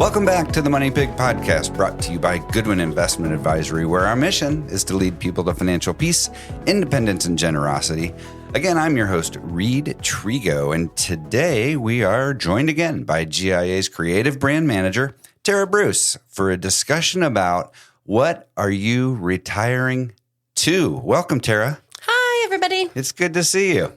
Welcome back to the Money Pig Podcast, brought to you by Goodwin Investment Advisory, where our mission is to lead people to financial peace, independence, and generosity. Again, I'm your host, Reid Trego, and today we are joined again by GIA's creative brand manager, Tara Bruce, for a discussion about what are you retiring to? Welcome, Tara. Hi, everybody. It's good to see you.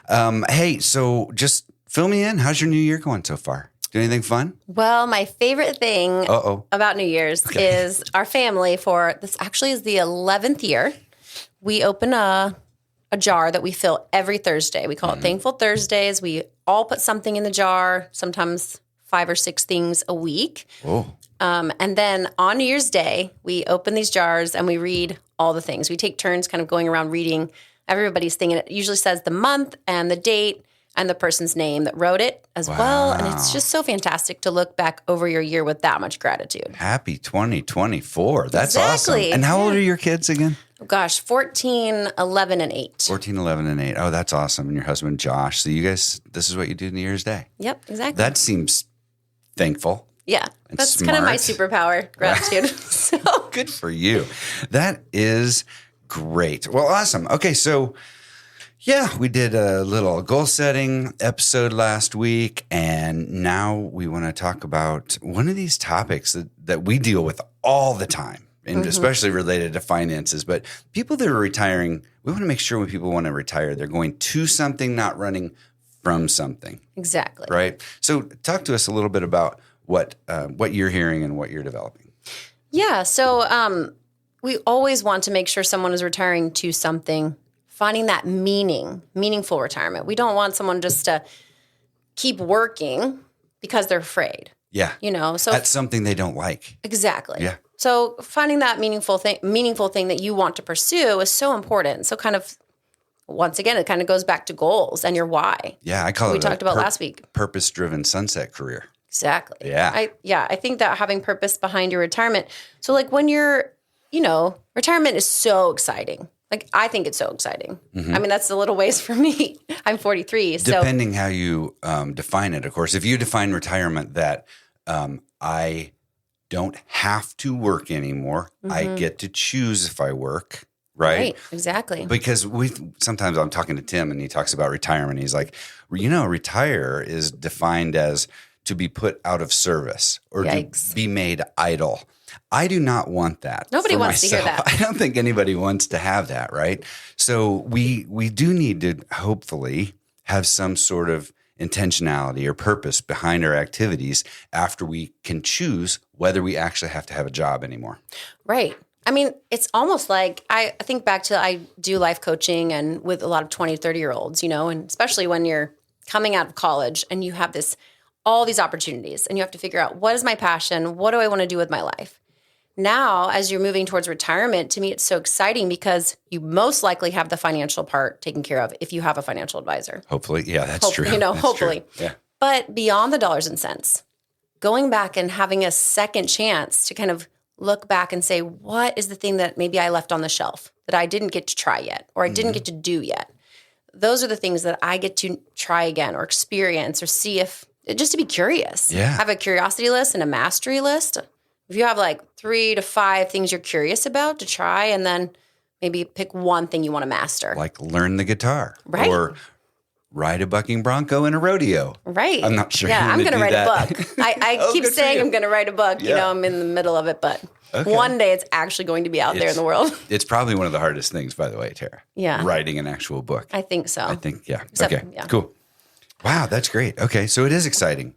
Hey, so just fill me in. How's your new year going so far? Do anything fun? Well, my favorite thing about New Year's is our family for this actually is the 11th year. We open a jar that we fill every Thursday. We call it Thankful Thursdays. We all put something in the jar, sometimes 5 or 6 things a week. Oh. And then on New Year's Day, we open these jars and we read all the things. We take turns kind of going around reading everybody's thing. And it usually says the month and the date and the person's name that wrote it as well. And it's just so fantastic to look back over your year with that much gratitude. Happy 2024. That's exactly. Awesome. And how old are your kids again? Oh, gosh, 14, 11, and 8. 14, 11, and 8. Oh, that's awesome. And your husband, Josh. So you guys, this is what you do New Year's Day. Yep, exactly. That seems thankful. Yeah, that's smart. kind of my superpower, gratitude. So good for you. That is great. Well, awesome. Okay, so yeah, we did a little goal setting episode last week, and now we want to talk about one of these topics that we deal with all the time, and especially related to finances. But people that are retiring, we want to make sure when people want to retire, they're going to something, not running from something. Exactly. Right? So talk to us a little bit about what you're hearing and what you're developing. Yeah, so we always want to make sure someone is retiring to something, finding that meaningful retirement. We don't want someone just to keep working because they're afraid. Yeah. So that's something they don't like. Exactly. Yeah. So finding that meaningful thing that you want to pursue is so important. So kind of, once again, it kind of goes back to goals and your why. Yeah, I call it we talked about last week. Purpose-driven sunset career. Exactly. Yeah. I think that having purpose behind your retirement. So like when you're, retirement is so exciting. Like, I think it's so exciting. I mean, that's a little ways for me. I'm 43. Depending how you define it, of course. If you define retirement that I don't have to work anymore, I get to choose if I work, right? Exactly. Because sometimes I'm talking to Tim and he talks about retirement. He's like, retire is defined as to be put out of service or to be made idle. I do not want that. Nobody wants to hear that. I don't think anybody wants to have that, right? So we do need to hopefully have some sort of intentionality or purpose behind our activities after we can choose whether we actually have to have a job anymore. Right. I mean, it's almost like I think back to I do life coaching and with a lot of 20, 30-year-olds, and especially when you're coming out of college and you have all these opportunities and you have to figure out what is my passion? What do I want to do with my life? Now, as you're moving towards retirement, to me, it's so exciting because you most likely have the financial part taken care of if you have a financial advisor. Hopefully. Yeah, that's true. That's hopefully. True. Yeah. But beyond the dollars and cents, going back and having a second chance to kind of look back and say, what is the thing that maybe I left on the shelf that I didn't get to try yet or I didn't get to do yet? Those are the things that I get to try again or experience or see just to be curious. Yeah. Have a curiosity list and a mastery list. If you have like 3 to 5 things you're curious about to try, and then maybe pick one thing you want to master. Like learn the guitar. Right. Or ride a bucking bronco in a rodeo. Right. I'm not sure. Yeah, I'm going to write a book. I keep saying I'm going to write a book. Yeah. I'm in the middle of it, but one day it's actually going to be out there in the world. It's probably one of the hardest things, by the way, Tara. Yeah. Writing an actual book. I think so. Yeah. Except, okay. Yeah. Cool. Wow, that's great. Okay, so it is exciting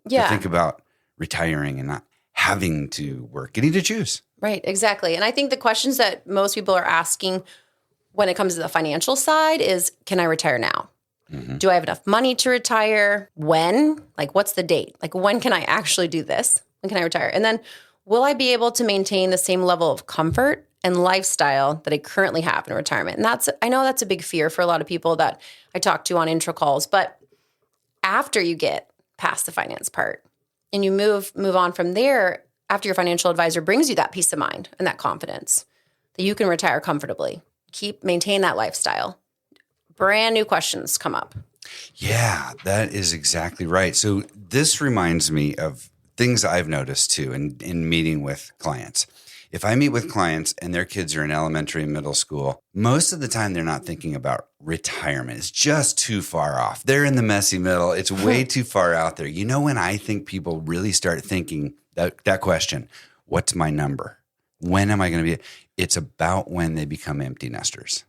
to think about retiring and not having to work, getting to choose. Right, exactly. And I think the questions that most people are asking when it comes to the financial side is, can I retire now? Do I have enough money to retire? When? Like, what's the date? Like, when can I actually do this? When can I retire? And then, will I be able to maintain the same level of comfort and lifestyle that I currently have in retirement? And I know that's a big fear for a lot of people that I talk to on intro calls. But after you get past the finance part and you move on from there, after your financial advisor brings you that peace of mind and that confidence that you can retire comfortably, maintain that lifestyle, brand new questions come up. Yeah, that is exactly right. So this reminds me of things I've noticed too in meeting with clients. If I meet with clients and their kids are in elementary and middle school, most of the time they're not thinking about retirement. It's just too far off. They're in the messy middle. It's way too far out there. You know when I think people really start thinking that question, what's my number? When am I going to be? It's about when they become empty nesters.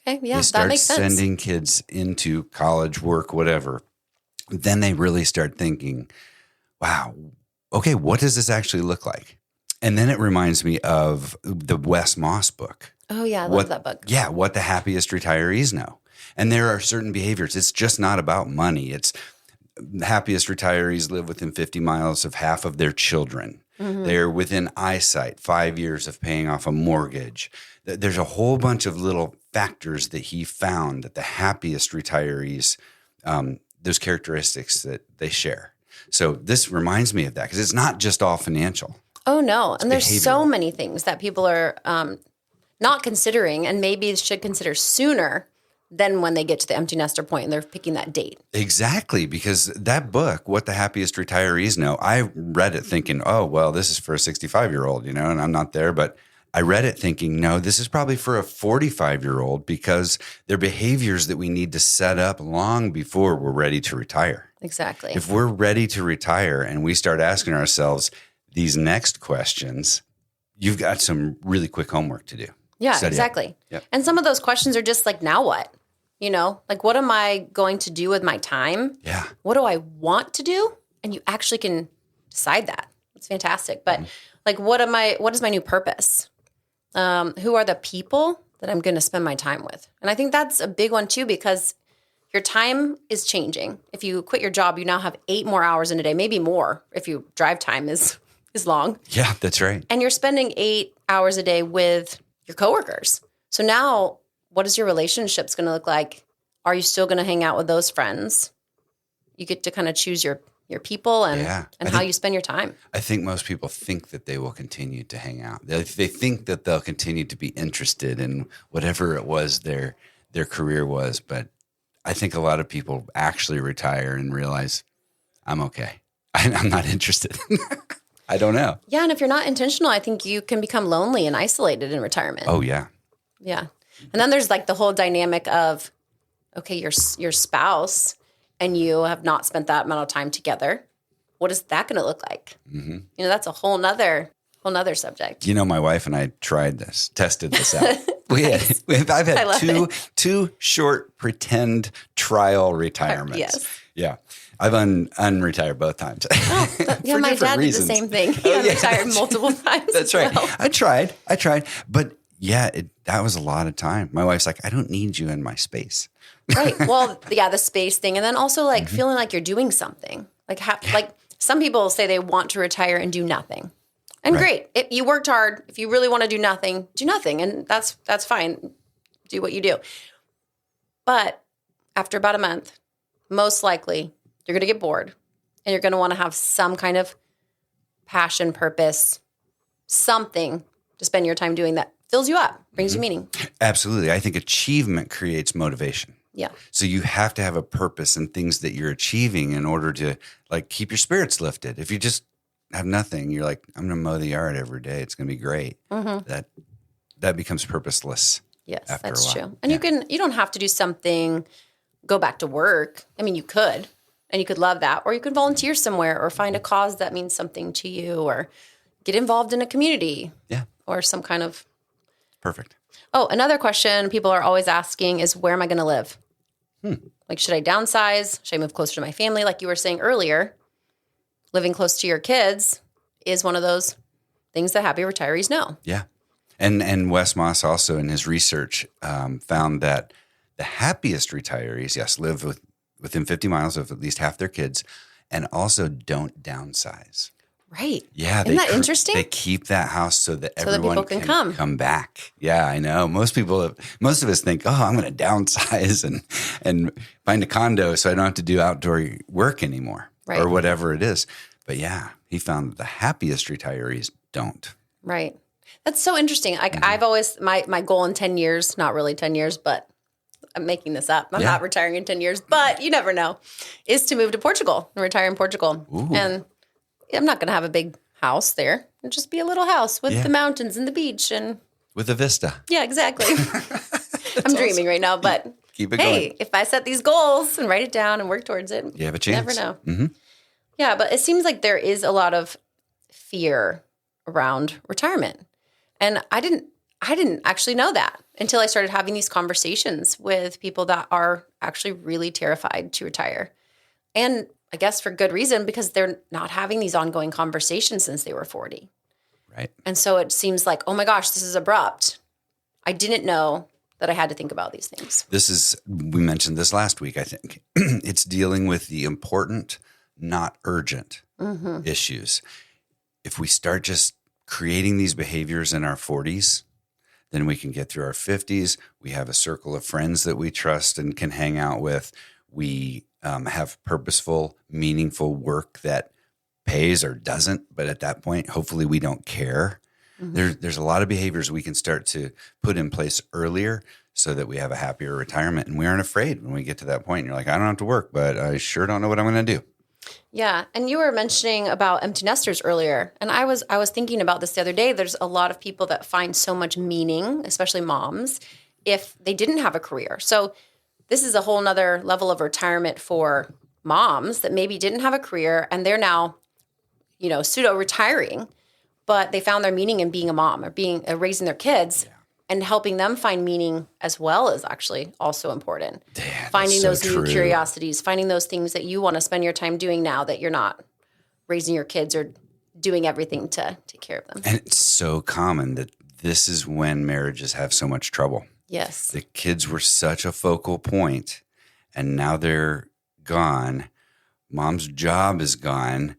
Okay, yeah, they start that makes sense. sending kids into college, work, whatever. Then they really start thinking, wow, okay, what does this actually look like? And then it reminds me of the Wes Moss book. Oh, yeah, I love that book. Yeah, What the Happiest Retirees Know. And there are certain behaviors. It's just not about money. It's happiest retirees live within 50 miles of half of their children. Mm-hmm. They're within eyesight, 5 years of paying off a mortgage. There's a whole bunch of little factors that he found that the happiest retirees, those characteristics that they share. So this reminds me of that because it's not just all financial. Oh, no. And there's so many things that people are not considering and maybe should consider sooner than when they get to the empty nester point and they're picking that date. Exactly. Because that book, What the Happiest Retirees Know, I read it thinking, oh, well, this is for a 65-year-old, and I'm not there. But I read it thinking, no, this is probably for a 45-year-old because they're behaviors that we need to set up long before we're ready to retire. Exactly. If we're ready to retire and we start asking ourselves these next questions, you've got some really quick homework to do. Yeah, exactly. Yep. And some of those questions are just like, now what? Like what am I going to do with my time? Yeah. What do I want to do? And you actually can decide that. It's fantastic. But like, what is my new purpose? Who are the people that I'm going to spend my time with? And I think that's a big one too, because your time is changing. If you quit your job, you now have 8 more hours in a day, maybe more if you drive time is long. Yeah, that's right. And you're spending 8 hours a day with your coworkers. So now what is your relationships going to look like? Are you still going to hang out with those friends? You get to kind of choose your people and how you spend your time. I think most people think that they will continue to hang out. They think that they'll continue to be interested in whatever it was their career was. But I think a lot of people actually retire and realize, I'm okay. I'm not interested. I don't know. Yeah, and if you're not intentional, I think you can become lonely and isolated in retirement. Oh, yeah. Yeah. And then there's like the whole dynamic of, okay, your spouse and you have not spent that amount of time together. What is that going to look like? Mm-hmm. That's a whole nother subject. My wife and I tested this out. I've had two short pretend trial retirements. Yes. Yeah. I've unretired both times. Oh, yeah, my dad did the same thing. He retired multiple times. That's right. Well. I tried. But yeah, that was a lot of time. My wife's like, I don't need you in my space. Right. Well, yeah, the space thing. And then also like feeling like you're doing something. Like some people say they want to retire and do nothing. And great. If you worked hard, if you really want to do nothing, do nothing. And that's fine. Do what you do. But after about a month, most likely you're going to get bored and you're going to want to have some kind of passion, purpose, something to spend your time doing that fills you up, brings you meaning. Absolutely. I think achievement creates motivation. Yeah. So you have to have a purpose and things that you're achieving in order to like keep your spirits lifted. If you just have nothing, you're like, I'm going to mow the yard every day. It's going to be great. Mm-hmm. That becomes purposeless. Yes, that's true. And you don't have to do something, go back to work. I mean, you could, and you could love that, or you could volunteer somewhere or find a cause that means something to you or get involved in a community. Yeah. Or some kind of. Perfect. Oh, another question people are always asking is, where am I going to live? Like, should I downsize? Should I move closer to my family? Like you were saying earlier, living close to your kids is one of those things that happy retirees know. Yeah. And Wes Moss also in his research found that the happiest retirees, yes, live within 50 miles of at least half their kids and also don't downsize. Right. Yeah. Isn't that interesting? They keep that house so that everyone people can come back. Yeah, I know. Most of us think, oh, I'm going to downsize and find a condo so I don't have to do outdoor work anymore or whatever it is. But yeah, he found that the happiest retirees don't. Right. That's so interesting. Like I've always, my goal in 10 years, not really 10 years, but I'm making this up. I'm not retiring in 10 years, but you never know, is to move to Portugal and retire in Portugal. Ooh. And I'm not going to have a big house there. It'll just be a little house with the mountains and the beach and with a vista. Yeah, exactly. I'm dreaming right now, but keep it going. If I set these goals and write it down and work towards it, you have a chance. Never know. Mm-hmm. Yeah, but it seems like there is a lot of fear around retirement. And I didn't actually know that until I started having these conversations with people that are actually really terrified to retire. And I guess for good reason, because they're not having these ongoing conversations since they were 40. Right. And so it seems like, oh my gosh, this is abrupt. I didn't know that I had to think about these things. We mentioned this last week, I think. It's dealing with the important, not urgent issues. If we start just creating these behaviors in our 40s, then we can get through our 50s. We have a circle of friends that we trust and can hang out with. We have purposeful, meaningful work that pays or doesn't, but at that point, hopefully we don't care. There's a lot of behaviors we can start to put in place earlier so that we have a happier retirement, and we aren't afraid when we get to that point. You're like, I don't have to work, but I sure don't know what I'm going to do. Yeah, and you were mentioning about empty nesters earlier, and I was thinking about this the other day. There's a lot of people that find so much meaning, especially moms, if they didn't have a career. So this is a whole nother level of retirement for moms that maybe didn't have a career, and they're now pseudo retiring, but they found their meaning in being a mom or being raising their kids, and helping them find meaning as well is actually also important. Damn, finding those true. new curiosities, finding those things that you want to spend your time doing now that you're not raising your kids or doing everything to take care of them. And it's so common that this is when marriages have so much trouble. Yes. The kids were such a focal point, and now they're gone. Mom's job is gone.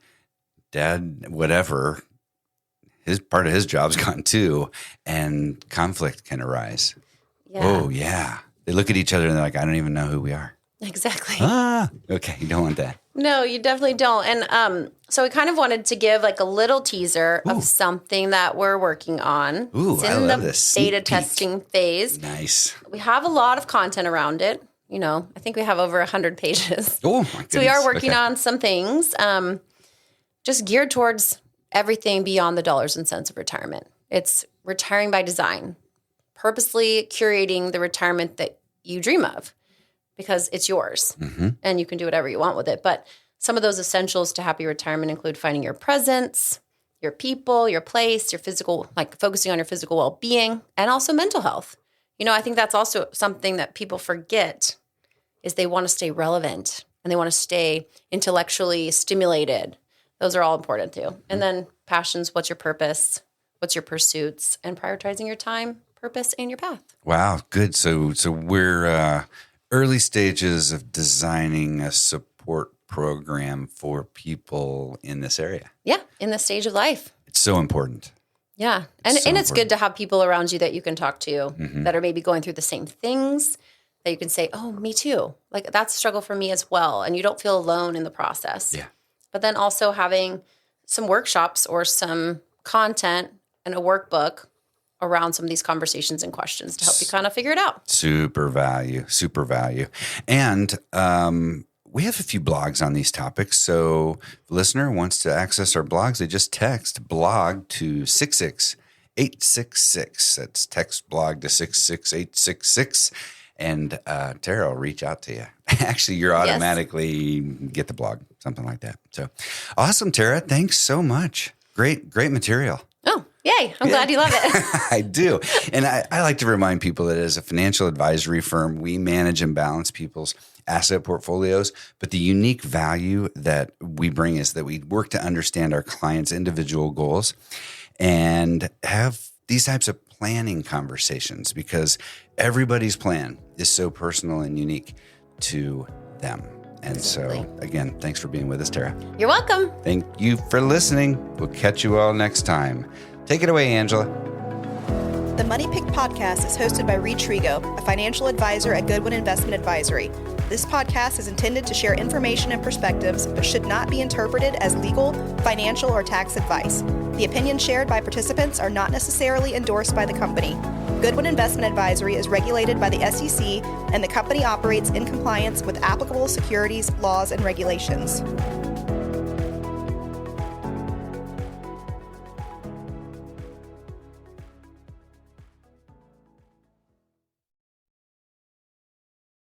Dad, whatever, his part of his job's gone too, and conflict can arise. Yeah. Oh, yeah. They look at each other and they're like, I don't even know who we are. Exactly. Okay. You don't want that. No, you definitely don't. And so we kind of wanted to give like a little teaser of something that we're working on. Ooh, it's I in love the this. beta testing phase. Nice. We have a lot of content around it. I think we have over 100 pages. Oh, my goodness. So we are working on some things just geared towards everything beyond the dollars and cents of retirement. It's retiring by design, purposely curating the retirement that you dream of because it's yours and you can do whatever you want with it. But some of those essentials to happy retirement include finding your presence, your people, your place, your physical, like focusing on your physical well-being, and also mental health. I think that's also something that people forget is they want to stay relevant and they want to stay intellectually stimulated. Those are all important too. And then passions, what's your purpose? What's your pursuits? And prioritizing your time, purpose, and your path. Wow, good. So we're early stages of designing a support program for people in this area. Yeah, in this stage of life. It's so important. Yeah. And it's good to have people around you that you can talk to that are maybe going through the same things that you can say, oh, me too. Like that's a struggle for me as well. And you don't feel alone in the process. Yeah. But then also having some workshops or some content and a workbook around some of these conversations and questions to help you kind of figure it out. Super value. And we have a few blogs on these topics. So if the listener wants to access our blogs, they just text blog to 66866. That's text blog to 66866. And Tara will reach out to you. Actually, you're automatically get the blog, something like that. So awesome, Tara. Thanks so much. Great material. Oh, yay. I'm glad you love it. I do. And I like to remind people that as a financial advisory firm, we manage and balance people's asset portfolios. But the unique value that we bring is that we work to understand our clients' individual goals and have these types of planning conversations because everybody's plan is so personal and unique to them. And so, again, thanks for being with us, Tara. You're welcome. Thank you for listening. We'll catch you all next time. Take it away, Angela. The Money Pick podcast is hosted by Reid, a financial advisor at Goodwin Investment Advisory. This podcast is intended to share information and perspectives, but should not be interpreted as legal, financial, or tax advice. The opinions shared by participants are not necessarily endorsed by the company. Goodwin Investment Advisory is regulated by the SEC, and the company operates in compliance with applicable securities laws and regulations.